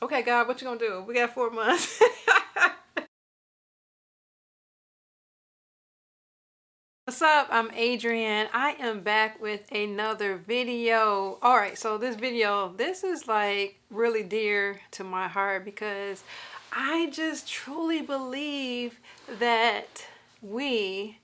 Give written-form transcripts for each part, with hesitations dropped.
Okay, God, what you gonna do? We got 4 months. What's up? I'm Adrienne. I am back with another video. All right, so this is like really dear to my heart because I just truly believe that we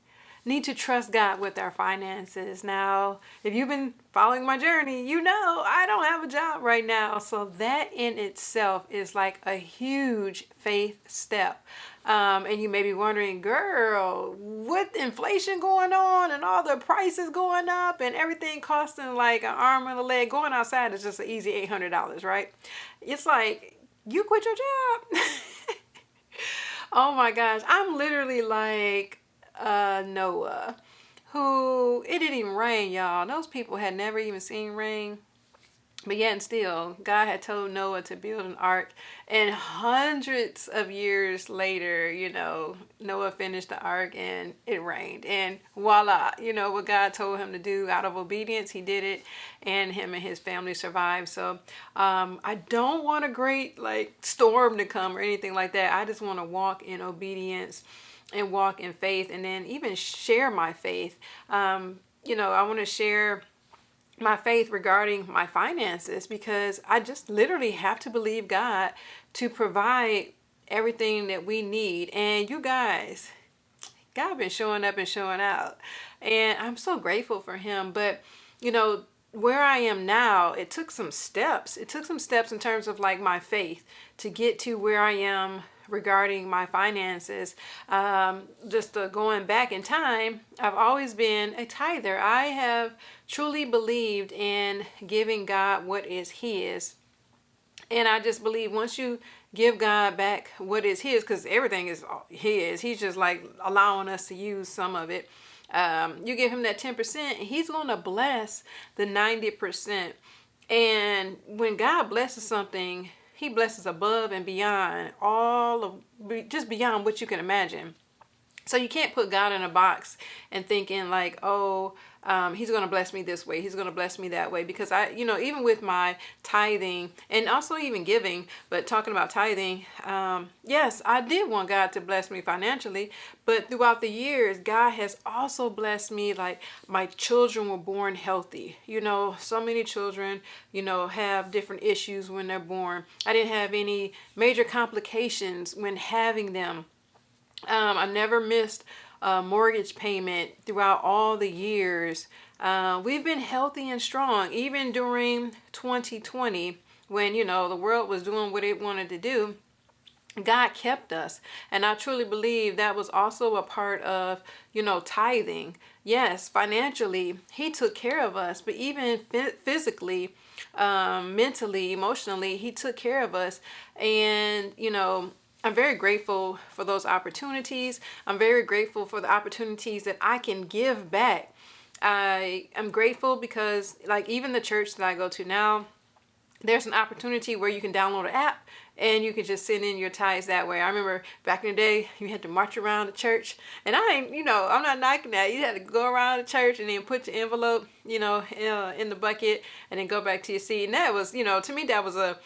need to trust God with our finances. Now, if you've been following my journey, you know I don't have a job right now. So that in itself is like a huge faith step. And you may be wondering, girl, with inflation going on and all the prices going up and everything costing like an arm and a leg, going outside is just an easy $800, right? It's like, you quit your job. Oh my gosh, I'm literally like Noah, who, it didn't even rain, y'all. Those people had never even seen rain. But yet and still, God had told Noah to build an ark. And hundreds of years later, you know, Noah finished the ark and it rained. And voila, you know, what God told him to do out of obedience, he did it. And him and his family survived. So I don't want a great like storm to come or anything like that. I just want to walk in obedience and walk in faith, and then even share my faith. You know, I want to share my faith regarding my finances because I just literally have to believe God to provide everything that we need. And you guys, God been showing up and showing out, and I'm so grateful for him. But you know, where I am now, it took some steps. It took some steps in terms of like my faith to get to where I am regarding my finances. Just going back in time, I've always been a tither. I have truly believed in giving God what is his. And I just believe once you give God back what is his, because everything is his, he's just like allowing us to use some of it. You give him that 10%, he's going to bless the 90%. And when God blesses something, he blesses above and beyond all of, just beyond what you can imagine. So you can't put God in a box and thinking like, oh, he's going to bless me this way, he's going to bless me that way. Because I, you know, even with my tithing and also even giving, but talking about tithing, yes, I did want God to bless me financially, but throughout the years, God has also blessed me. Like my children were born healthy. You know, so many children, you know, have different issues when they're born. I didn't have any major complications when having them. I never missed a mortgage payment throughout all the years. We've been healthy and strong, even during 2020 when, you know, the world was doing what it wanted to do. God kept us. And I truly believe that was also a part of, you know, tithing. Yes, financially, he took care of us, but even physically, mentally, emotionally, he took care of us. And, you know, I'm very grateful for those opportunities. I'm very grateful for the opportunities that I can give back. I am grateful because like even the church that I go to now, there's an opportunity where you can download an app and you can just send in your tithes that way. I remember back in the day, you had to march around the church, and I ain't, you know, I'm not knocking that. You had to go around the church and then put your envelope, you know, in the bucket and then go back to your seat. And that was, you know, to me, that was a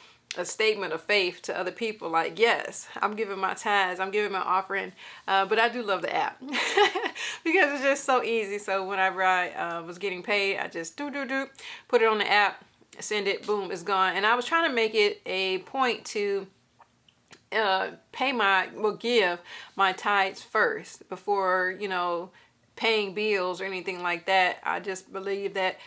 statement of faith to other people. Like, yes, I'm giving my tithes, I'm giving my offering, but I do love the app because it's just so easy. So whenever I was getting paid, I just put it on the app, send it, boom, it's gone. And I was trying to make it a point to give my tithes first before, you know, paying bills or anything like that. I just believe that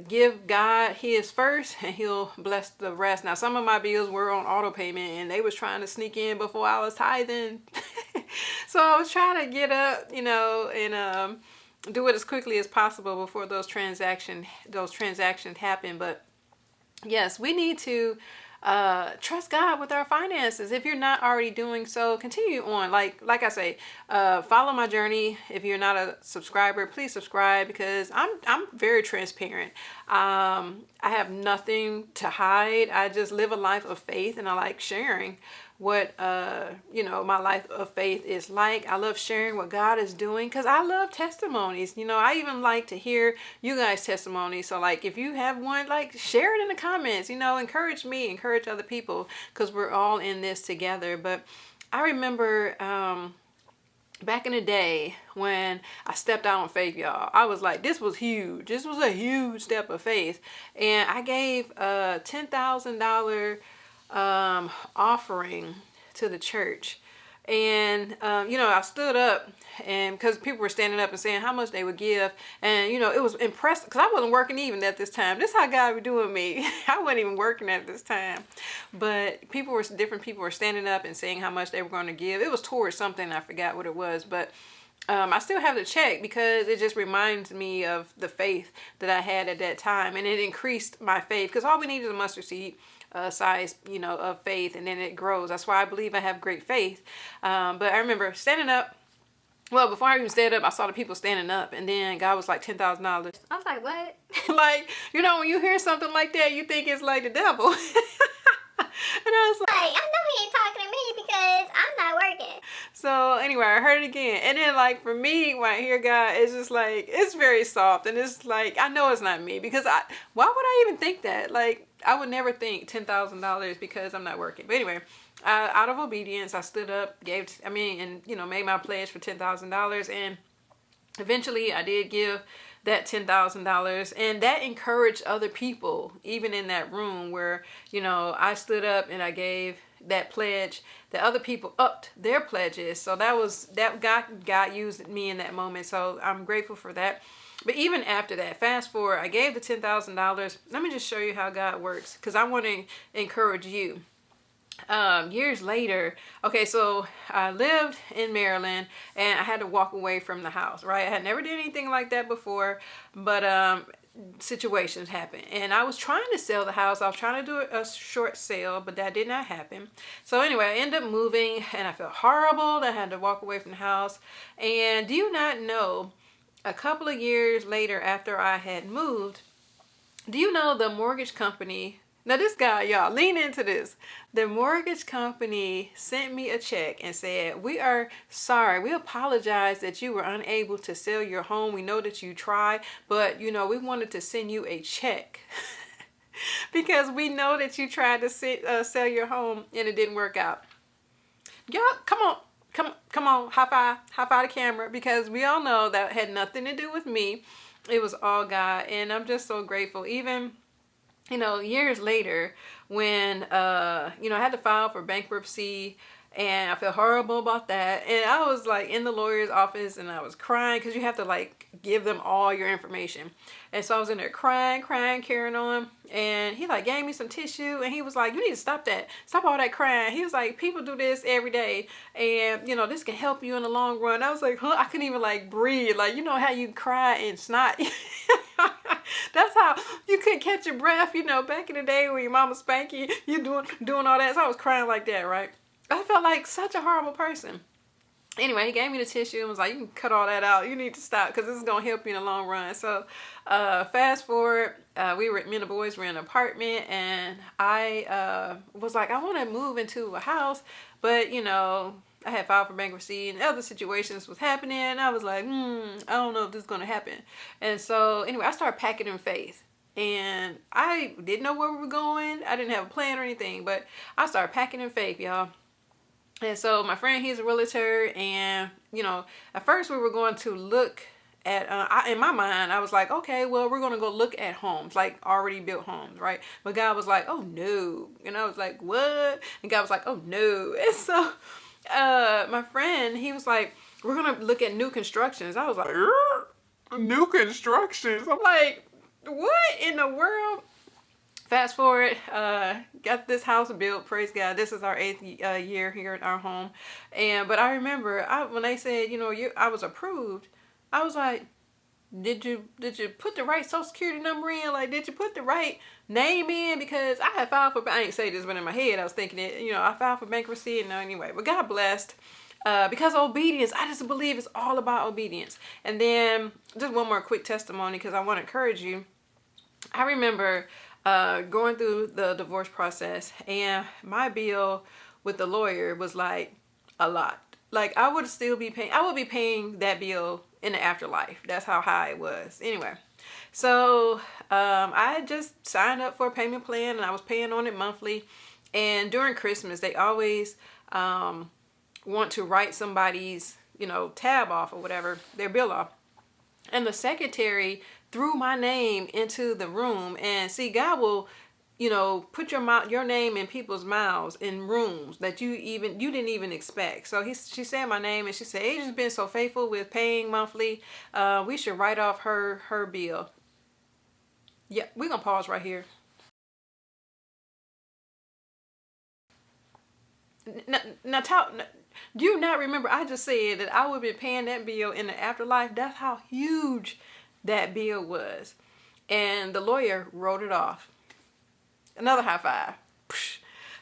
give God his first and he'll bless the rest. Now, some of my bills were on auto payment and they was trying to sneak in before I was tithing. So I was trying to get up, you know, and do it as quickly as possible before those transactions happen. But yes, we need to trust God with our finances. If you're not already doing so, continue on. Like I say, follow my journey. If you're not a subscriber, please subscribe because I'm very transparent. I have nothing to hide. I just live a life of faith, and I like sharing what you know, my life of faith is like. I love sharing what God is doing because I love testimonies. You know, I even like to hear you guys' testimonies. So like if you have one, like share it in the comments, you know, encourage me, encourage encourage other people because we're all in this together. But I remember back in the day when I stepped out on faith, y'all, I was like, this was huge. This was a huge step of faith. And I gave a $10,000 offering to the church. And, you know, I stood up and because people were standing up and saying how much they would give. And, you know, it was impressive because I wasn't working even at this time. This is how God was doing me. I wasn't even working at this time. But different people were standing up and saying how much they were going to give. It was towards something. I forgot what it was. But I still have the check because it just reminds me of the faith that I had at that time. And it increased my faith because all we need is a mustard seed size, you know, of faith, and then it grows. That's why I believe I have great faith. But I remember standing up. Well, before I even stood up, I saw the people standing up, and then God was like $10,000. I was like, what? Like, you know, when you hear something like that, you think it's like the devil. And I was like, I know he ain't talking to me because I'm not working. So anyway, I heard it again. And then like for me, when I hear God, it's just like, it's very soft. And it's like, I know it's not me because why would I even think that? Like, I would never think $10,000 because I'm not working. But anyway, out of obedience, I stood up, and, you know, made my pledge for $10,000. And eventually I did give that $10,000, and that encouraged other people, even in that room where, you know, I stood up and I gave that pledge, that other people upped their pledges. So that God used me in that moment. So I'm grateful for that. But even after that, fast forward, I gave the $10,000. Let me just show you how God works, because I want to encourage you. Years later, okay, so I lived in Maryland and I had to walk away from the house, right? I had never did anything like that before, but situations happened and I was trying to sell the house. I was trying to do a short sale, but that did not happen. So anyway, I ended up moving and I felt horrible. I had to walk away from the house. And do you not know, a couple of years later after I had moved, do you know the mortgage company? Now this guy, y'all, lean into this. The mortgage company sent me a check and said, we are sorry. We apologize that you were unable to sell your home. We know that you tried, but, you know, we wanted to send you a check because we know that you tried to sell your home and it didn't work out. Y'all, come on, high five the camera, because we all know that had nothing to do with me. It was all God, and I'm just so grateful. Even, you know, years later when, you know, I had to file for bankruptcy and I felt horrible about that. And I was like in the lawyer's office and I was crying because you have to like give them all your information. And so I was in there crying, carrying on. And he like gave me some tissue and he was like, you need to stop that. Stop all that crying. He was like, people do this every day. And, you know, this can help you in the long run. I was like, huh? I couldn't even like breathe. Like, you know how you cry and snot. That's how you couldn't catch your breath, you know, back in the day when your mama spanked you, you doing all that. So I was crying like that, right? I felt like such a horrible person. Anyway, he gave me the tissue and was like, you can cut all that out. You need to stop because this is going to help you in the long run. So fast forward, me and the boys were in an apartment and I was like, I want to move into a house, but, you know, I had filed for bankruptcy and other situations was happening. And I was like, I don't know if this is going to happen. And so anyway, I started packing in faith. And I didn't know where we were going. I didn't have a plan or anything, but I started packing in faith, y'all. And so my friend, he's a realtor. And, you know, at first we were going to look at, in my mind, I was like, okay, well, we're going to go look at homes, like already built homes, right? But God was like, oh, no. And I was like, what? And God was like, oh, no. And so my friend, he was like, we're going to look at new constructions. I was like, new constructions? I'm like, what in the world? Fast forward, got this house built, praise God. This is our 8th year here at our home. But I remember when they said, you know, I was approved, I was like, did you put the right social security number in? Like, did you put the right name in? Because I had filed for, I ain't say this, but in my head I was thinking it, you know, I filed for bankruptcy and anyway, but God blessed. Because of obedience, I just believe it's all about obedience. And then just one more quick testimony because I want to encourage you. I remember going through the divorce process and my bill with the lawyer was like a lot. Like I would be paying that bill in the afterlife. That's how high it was. Anyway, so I just signed up for a payment plan and I was paying on it monthly. And during Christmas, they always want to write somebody's, tab off or whatever, their bill off. And the secretary threw my name into the room. And see, God will, put your name in people's mouths in rooms that you didn't even expect. So she said my name, and she said, Adrian's been so faithful with paying monthly. We should write off her bill. Yeah, we're gonna pause right here. Now, do you not remember I just said that I would be paying that bill in the afterlife? That's how huge that bill was. And the lawyer wrote it off. Another high five.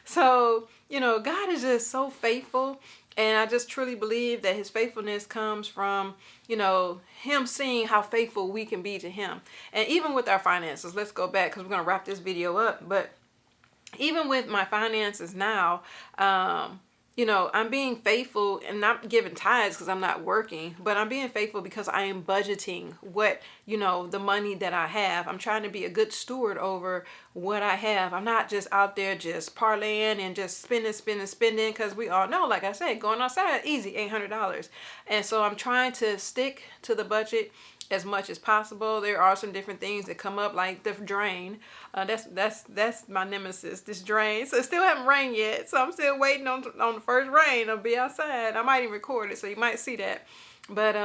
So, God is just so faithful. And I just truly believe that his faithfulness comes from, him seeing how faithful we can be to him. And even with our finances, let's go back because we're going to wrap this video up. But even with my finances now, I'm being faithful and not giving tithes because I'm not working, but I'm being faithful because I am budgeting what, the money that I have. I'm trying to be a good steward over what I have. I'm not just out there just parlaying and just spending because we all know, like I said, going outside, easy, $800. And so I'm trying to stick to the budget as much as possible. There are some different things that come up, like the drain. That's my nemesis, this drain. So it still haven't rained yet, so I'm still waiting on the first rain. I'll be outside. I might even record it, so you might see that. But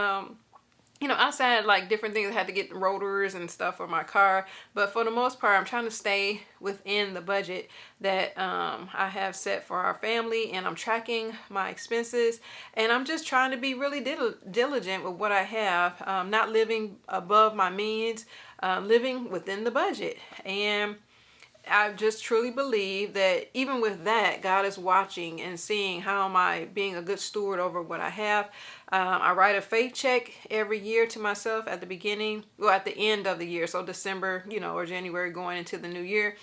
outside, like different things, I had to get rotors and stuff for my car. But for the most part, I'm trying to stay within the budget that I have set for our family, and I'm tracking my expenses, and I'm just trying to be really diligent with what I have, not living above my means, living within the budget. And I just truly believe that even with that, God is watching and seeing how am I being a good steward over what I have. I write a faith check every year to myself at the beginning, at the end of the year. So December, or January going into the new year.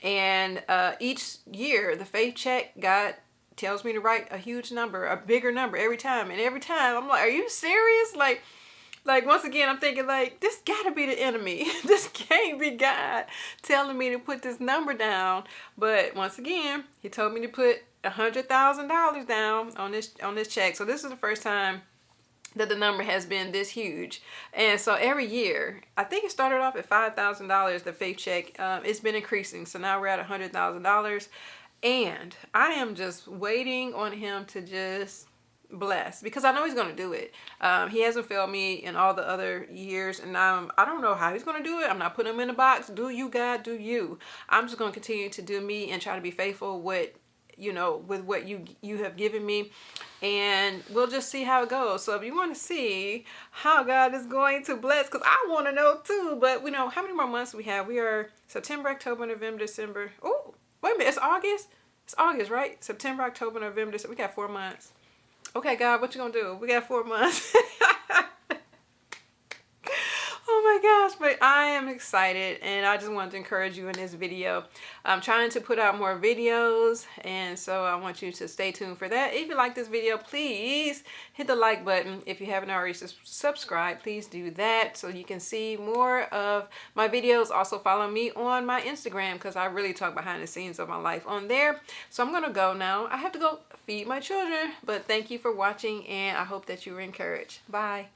And each year, the faith check, God tells me to write a huge number, a bigger number every time. And every time I'm like, are you serious? Like once again, I'm thinking like, this gotta be the enemy. This can't be God telling me to put this number down. But once again, he told me to put $100,000 down on this check. So this is the first time that the number has been this huge. And so every year, I think it started off at $5,000, the faith check. It's been increasing. So now we're at $100,000. And I am just waiting on him to just bless, because I know he's going to do it. He hasn't failed me in all the other years, and I don't know how he's going to do it. I'm not putting him in a box. Do you, God, do you. I'm just going to continue to do me and try to be faithful with what you have given me, and we'll just see how it goes. So if you want to see how God is going to bless, because I want to know too, but we know how many more months we have. We are September, October, November, December. Oh, wait a minute, it's August. It's August, right? September, October, November, December. We got 4 months. Okay, God, what you gonna do? We got 4 months. Oh my gosh, but I am excited, and I just wanted to encourage you in this video. I'm trying to put out more videos, and so I want you to stay tuned for that. If you like this video, please hit the like button. If you haven't already subscribed, please do that so you can see more of my videos. Also follow me on my Instagram, because I really talk behind the scenes of my life on there. So I'm gonna go now. I have to go feed my children, but thank you for watching, and I hope that you were encouraged. Bye.